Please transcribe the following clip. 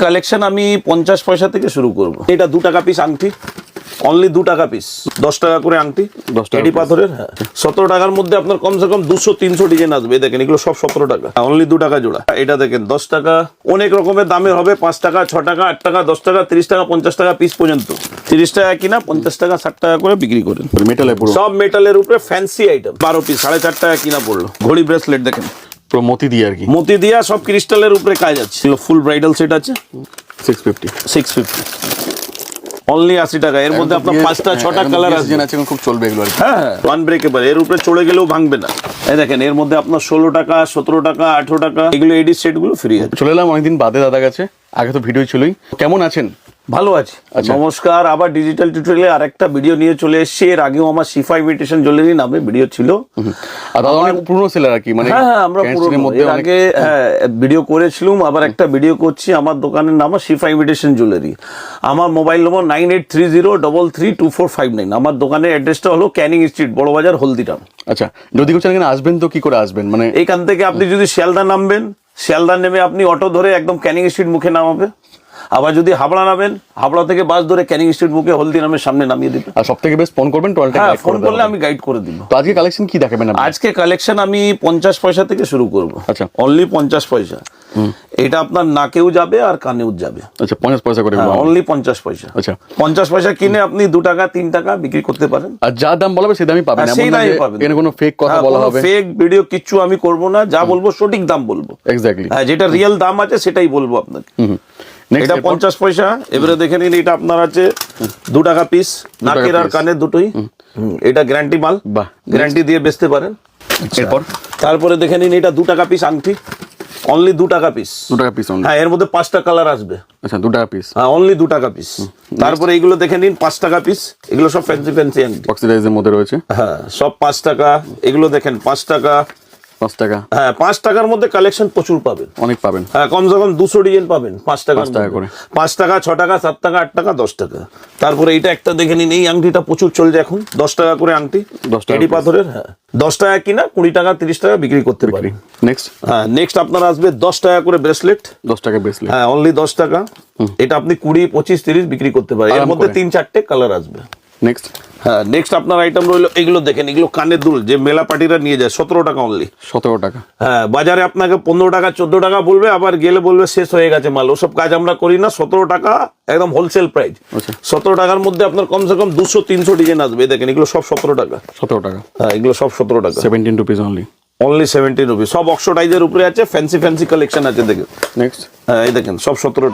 Collection আমি 50 পয়সা থেকে শুরু করব। এটা 2 টাকা পিস আংটি, অনলি 2 টাকা পিস, 10 টাকা করে আংটি, 10 টাকা এডি পাথরের। 17 টাকার মধ্যে আপনার কমসে কম 200-300 ডিজাইন আসবে। দেখেন এগুলো সব 17 টাকা, অনলি 2 টাকা জোড়া। এটা দেখেন 10 টাকা, অনেক রকমের দামের হবে, 5 টাকা, 6 টাকা, 8 টাকা, 10 টাকা, 30 টাকা, 50 টাকা পিস পর্যন্ত। 30 টাকা কিনা 50 টাকা 60 টাকা করে বিক্রি করেন। মেটালে পুরো সব মেটালের উপরে ফ্যান্সি আইটেম। 12 পিস 4.5 টাকা কিনা পড়লো। ঘড়ি ব্রেসলেট দেখেন পুরো মতি দিয়ে আর কি, মতি দিয়া সব ক্রিস্টালের উপরে কাজ আছে। ফুল ব্রাইডাল সেট আছে 650 অনলি 80 টাকা। এর মধ্যে আপনার 5টা 6টা কালার আছে, খুব চলবে এগুলো আর কি। হ্যাঁ আনব্রেকেবল, এর উপরে চড়ে গেলেও ভাঙবে না। এই দেখেন এর মধ্যে আপনার 16 টাকা, 17 টাকা, 18 টাকা, এগুলো এডি সেট গুলো ফ্রি আছে। চলে এলাম অনেকদিন বাদে দাদা কাছে, আগে তো ভিডিও ছিলই। কেমন আছেন? ভালো আছে, নমস্কার। আবার ডিজিটাল টিউটোরিয়ালে আরেকটা ভিডিও নিয়ে চলে এসেছি। এর আগেও আমার শিফা ইমিটেশন জুয়েলারি নামে ভিডিও ছিল। আর দাদা অনেক পুরনো সেলার আর কি, মানে হ্যাঁ আমরা এর আগে ভিডিও করেছিলাম, আবার একটা ভিডিও করছি। আমার দোকানের নাম শিফা ইমিটেশন জুয়েলারি। আমার মোবাইল নম্বর 9830332459। আমার দোকানের অ্যাড্রেসটা হলো ক্যানিং স্ট্রিট, বড়বাজার, হলদিরাম। আচ্ছা, যদি কেউ এখানে আসবেন তো কি করে আসবেন? মানে এইখান থেকে আপনি যদি শিয়ালদা নামবেন, শিয়ালদা নেমে আপনি অটো ধরে একদম ক্যানিং স্ট্রিট মুখে নামাবে। আবার যদি হাবড়া নামেন, হাবড়া থেকে বাস ধরে ক্যানিং স্ট্রিট মুখে হলদিরামের সামনে নামিয়ে দিবে। আর সবথেকে বেস্ট ফোন করবেন, ফোন করলে আমি গাইড করে দিব। তো আজকে কালেকশন কি দেখাবেন? আজকে কালেকশন আমি 50 পয়সা থেকে শুরু করব। আচ্ছা, অনলি 50 পয়সা। এটা আপনার নাকেও যাবে আর কানেও যাবে। আচ্ছা, 50 পয়সা করে, অনলি 50 পয়সা। আচ্ছা, 50 পয়সা কিনে আপনি 2 টাকা 3 টাকা বিক্রি করতে পারেন। আর যা দাম বলা হবে সেই দামই পাবেন, সেই দামই পাবেন। এখানে কোনো ফেক কথা বলা হবে, ফেক ভিডিও কিচ্ছু আমি করব না। যা বলবো সঠিক দাম বলবো। এক্স্যাক্টলি, হ্যাঁ, যেটা রিয়েল দাম আছে সেটাই বলবো আপনাকে। এটা 50 পয়সা। এবারে দেখে নিন, এটা আপনার আছে 2 টাকা পিস, নাকের আর কানের দুটোই। এটা গ্যারান্টি মাল, গ্যারান্টি দিয়ে বেচতে পারেন। এরপর তারপরে দেখে নিন, এটা 2 টাকা পিস আংটি, অনলি 2 টাকা পিস। 2 টাকা পিস, হ্যাঁ, এর মধ্যে 5টা কালার আসবে। আচ্ছা, 2 টাকা পিস, হ্যাঁ অনলি 2 টাকা পিস। তারপরে এইগুলো দেখে নিন 5 টাকা পিস, এগুলো সব ফ্যান্সি ফ্যান্সি আংটি, অক্সিডাইজের মধ্যে রয়েছে। হ্যাঁ সব 5 টাকা। এগুলো দেখেন 5 টাকা, 5 টাকা। হ্যাঁ 5 টাকার মধ্যে কালেকশন প্রচুর পাবেন, অনেক পাবেন। হ্যাঁ কমসে কম 200 ডিজাইন পাবেন 5 টাকা করে। 5 টাকা, 6 টাকা, 7 টাকা, 8 টাকা, 10 টাকা। তারপরে এইটা একটা দেখে নিন, এই আংটিটা প্রচুর চলছে এখন, 10 টাকা করে আংটি, 10 টাকা এডি পাথরের। হ্যাঁ 10 টাকা কিনা 20 টাকা 30 টাকা বিক্রি করতে পারি। নেক্সট, হ্যাঁ নেক্সট আপনার আসবে 10 টাকা করে ব্রেসলেট, 10 টাকা ব্রেসলেট। হ্যাঁ অনলি 10 টাকা। এটা আপনি 20, 25, 30 বিক্রি করতে পারেন। এর মধ্যে 3-4টে কালার আসবে। নেক্সট, হ্যাঁ নেক্সট আপনার আইটেম রইলো এগুলো দেখেন, এগুলো কানের দুল, যে মেলা পার্টিরা নিয়ে যায়, 17 টাকা অনলি। 17 টাকা। হ্যাঁ বাজারে আপনাকে 15 টাকা 14 টাকা বলবে, আবার গেলে বলবে শেষ হয়ে গেছে মাল। ওসব কাজ আমরা করি না। 17 টাকা একদম হোলসেল প্রাইস। 17 টাকার মধ্যে আপনার কমসে কম 200-300 ডিজাইন আসবে। দেখেন এগুলো সব 17 টাকা। 17 টাকা, হ্যাঁ এগুলো সব 17 টাকা। 17 রুপিস অনলি, অনলি 17 রুপিস। সব অক্সোডাইজের উপরে আছে, ফ্যান্সি ফ্যান্সি কালেকশন আছে। দেখেন নেক্সট, হ্যাঁ এই দেখেন সব 17